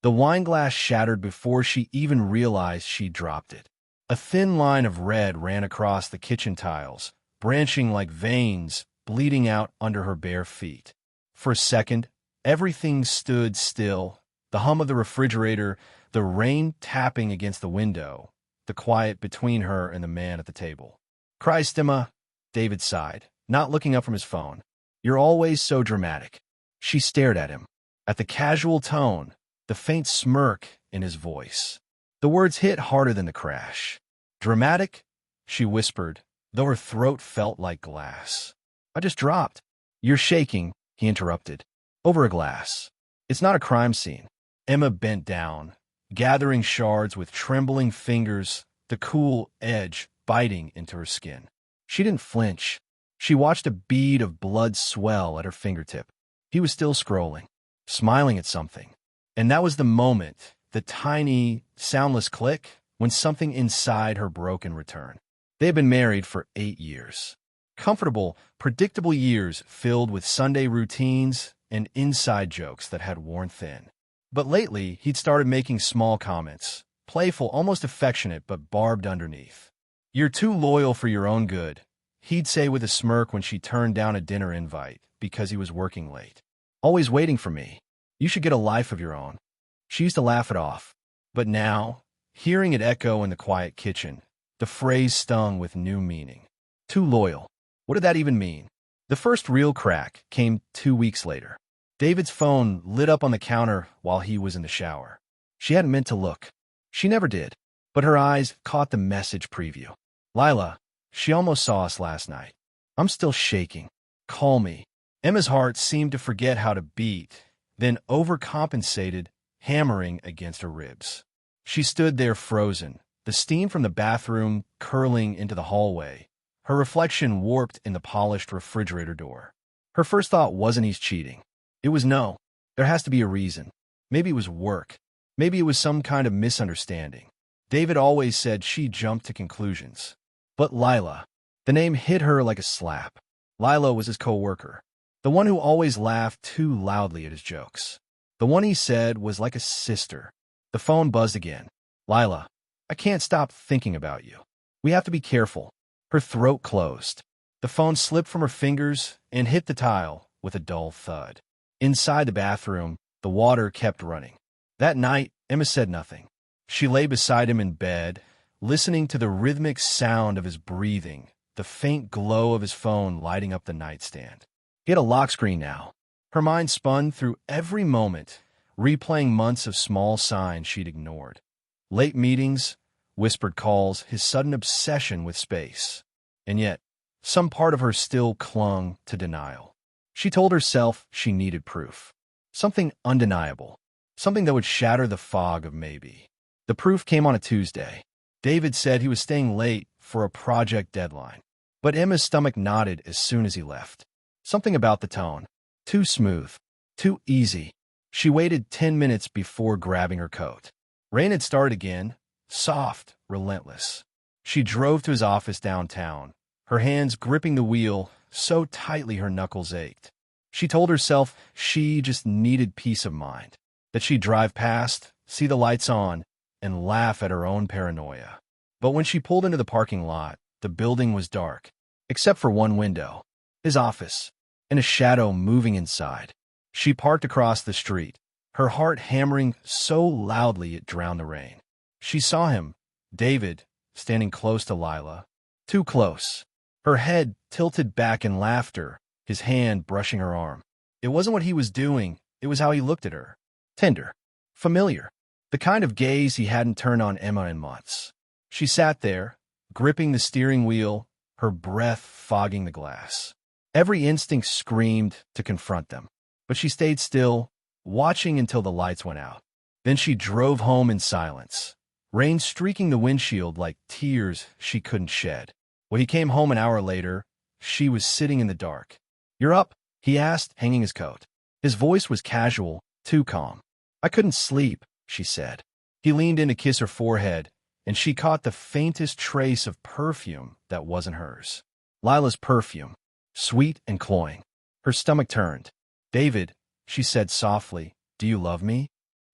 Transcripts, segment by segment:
The wine glass shattered before she even realized she dropped it. A thin line of red ran across the kitchen tiles, branching like veins, bleeding out under her bare feet. For a second, everything stood still. The hum of the refrigerator, the rain tapping against the window, the quiet between her and the man at the table. "Christ, Emma," David sighed, not looking up from his phone. "You're always so dramatic." She stared at him, at the casual tone, the faint smirk in his voice. The words hit harder than the crash. "Dramatic?" she whispered, though her throat felt like glass. "I just dropped." "You're shaking," he interrupted. "Over a glass. It's not a crime scene." Emma bent down, gathering shards with trembling fingers, the cool edge biting into her skin. She didn't flinch. She watched a bead of blood swell at her fingertip. He was still scrolling, smiling at something. And that was the moment, the tiny, soundless click, when something inside her broke in return. They had been married for 8 years. Comfortable, predictable years filled with Sunday routines and inside jokes that had worn thin. But lately, he'd started making small comments, playful, almost affectionate, but barbed underneath. "You're too loyal for your own good," he'd say with a smirk when she turned down a dinner invite because he was working late. "Always waiting for me. You should get a life of your own." She used to laugh it off. But now, hearing it echo in the quiet kitchen, the phrase stung with new meaning. Too loyal. What did that even mean? The first real crack came 2 weeks later. David's phone lit up on the counter while he was in the shower. She hadn't meant to look. She never did. But her eyes caught the message preview. "Lila, she almost saw us last night. I'm still shaking. Call me." Emma's heart seemed to forget how to beat, then overcompensated, hammering against her ribs. She stood there frozen, the steam from the bathroom curling into the hallway, her reflection warped in the polished refrigerator door. Her first thought wasn't he's cheating. It was no. There has to be a reason. Maybe it was work. Maybe it was some kind of misunderstanding. David always said she jumped to conclusions. But Lila, the name hit her like a slap. Lila was his co-worker, the one who always laughed too loudly at his jokes. The one he said was like a sister. The phone buzzed again. "Lila, I can't stop thinking about you. We have to be careful." Her throat closed. The phone slipped from her fingers and hit the tile with a dull thud. Inside the bathroom, the water kept running. That night, Emma said nothing. She lay beside him in bed, listening to the rhythmic sound of his breathing, the faint glow of his phone lighting up the nightstand. He had a lock screen now. Her mind spun through every moment, replaying months of small signs she'd ignored. Late meetings, whispered calls, his sudden obsession with space. And yet, some part of her still clung to denial. She told herself she needed proof. Something undeniable. Something that would shatter the fog of maybe. The proof came on a Tuesday. David said he was staying late for a project deadline. But Emma's stomach knotted as soon as he left. Something about the tone. Too smooth. Too easy. She waited 10 minutes before grabbing her coat. Rain had started again. Soft, relentless. She drove to his office downtown, her hands gripping the wheel so tightly her knuckles ached. She told herself she just needed peace of mind, that she'd drive past, see the lights on, and laugh at her own paranoia. But when she pulled into the parking lot, the building was dark, except for one window, his office, and a shadow moving inside. She parked across the street, her heart hammering so loudly it drowned the rain. She saw him, David, standing close to Lila. Too close. Her head tilted back in laughter, his hand brushing her arm. It wasn't what he was doing, it was how he looked at her. Tender. Familiar. The kind of gaze he hadn't turned on Emma in months. She sat there, gripping the steering wheel, her breath fogging the glass. Every instinct screamed to confront them. But she stayed still, watching until the lights went out. Then she drove home in silence, rain streaking the windshield like tears she couldn't shed. When he came home an hour later, she was sitting in the dark. "You're up?" he asked, hanging his coat. His voice was casual, too calm. "I couldn't sleep," she said. He leaned in to kiss her forehead, and she caught the faintest trace of perfume that wasn't hers. Lila's perfume, sweet and cloying. Her stomach turned. "David," she said softly, "do you love me?"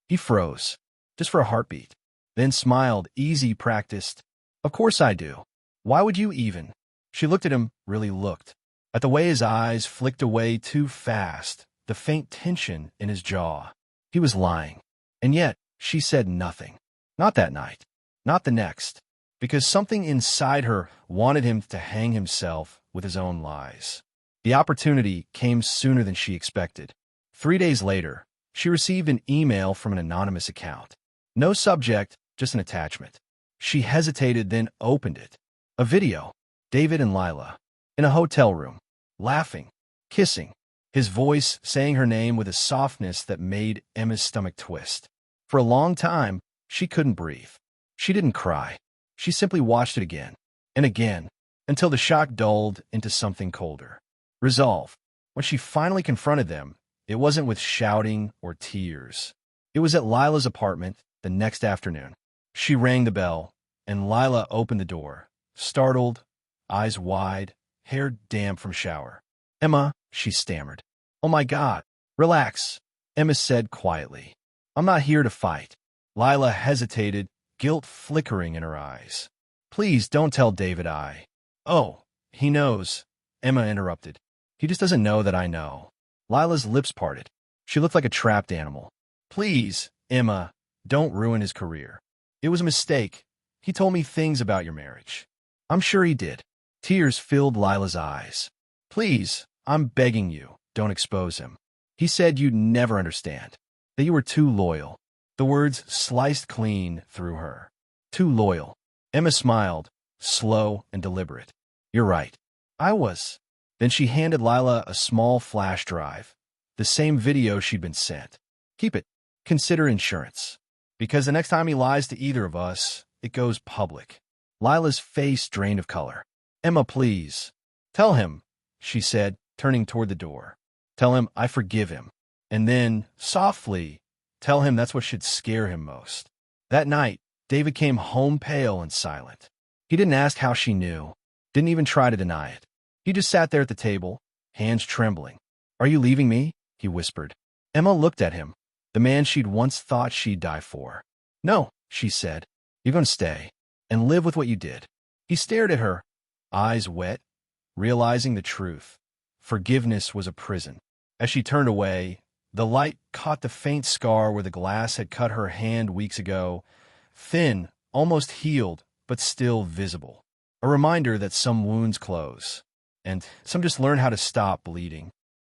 He froze, just for a heartbeat, then smiled, easy, practiced. Of course I do. Why would you even? She looked at him, really looked, at the way his eyes flicked away too fast, the faint tension in his jaw. He was lying. And yet, she said nothing. Not that night. Not the next. Because something inside her wanted him to hang himself with his own lies. The opportunity came sooner than she expected. 3 days later, she received an email from an anonymous account. No subject, just an attachment. She hesitated, then opened it. A video. David and Lila. In a hotel room. Laughing. Kissing. His voice saying her name with a softness that made Emma's stomach twist. For a long time, she couldn't breathe. She didn't cry. She simply watched it again. And again. Until the shock dulled into something colder. Resolve. When she finally confronted them, it wasn't with shouting or tears. It was at Lila's apartment the next afternoon. She rang the bell, and Lila opened the door, startled, eyes wide, hair damp from shower. "Emma," she stammered. "Oh my God. Relax," Emma said quietly. "I'm not here to fight." Lila hesitated, guilt flickering in her eyes. "Please don't tell David I—" "Oh, he knows," Emma interrupted. "He just doesn't know that I know." Lila's lips parted. She looked like a trapped animal. "Please, Emma, don't ruin his career. It was a mistake. He told me things about your marriage." "I'm sure he did." Tears filled Lila's eyes. "Please, I'm begging you, don't expose him. He said you'd never understand, that you were too loyal." The words sliced clean through her. "Too loyal." Emma smiled, slow and deliberate. "You're right. I was." Then she handed Lila a small flash drive, the same video she'd been sent. "Keep it. Consider insurance. Because the next time he lies to either of us, it goes public." Lila's face drained of color. "Emma, please. Tell him," she said, turning toward the door. "Tell him I forgive him. And then, softly, tell him that's what should scare him most." That night, David came home pale and silent. He didn't ask how she knew, didn't even try to deny it. He just sat there at the table, hands trembling. "Are you leaving me?" he whispered. Emma looked at him, the man she'd once thought she'd die for. "No," she said. "You're going to stay and live with what you did." He stared at her, eyes wet, realizing the truth. Forgiveness was a prison. As she turned away, the light caught the faint scar where the glass had cut her hand weeks ago, thin, almost healed, but still visible. A reminder that some wounds close, and some just learn how to stop bleeding.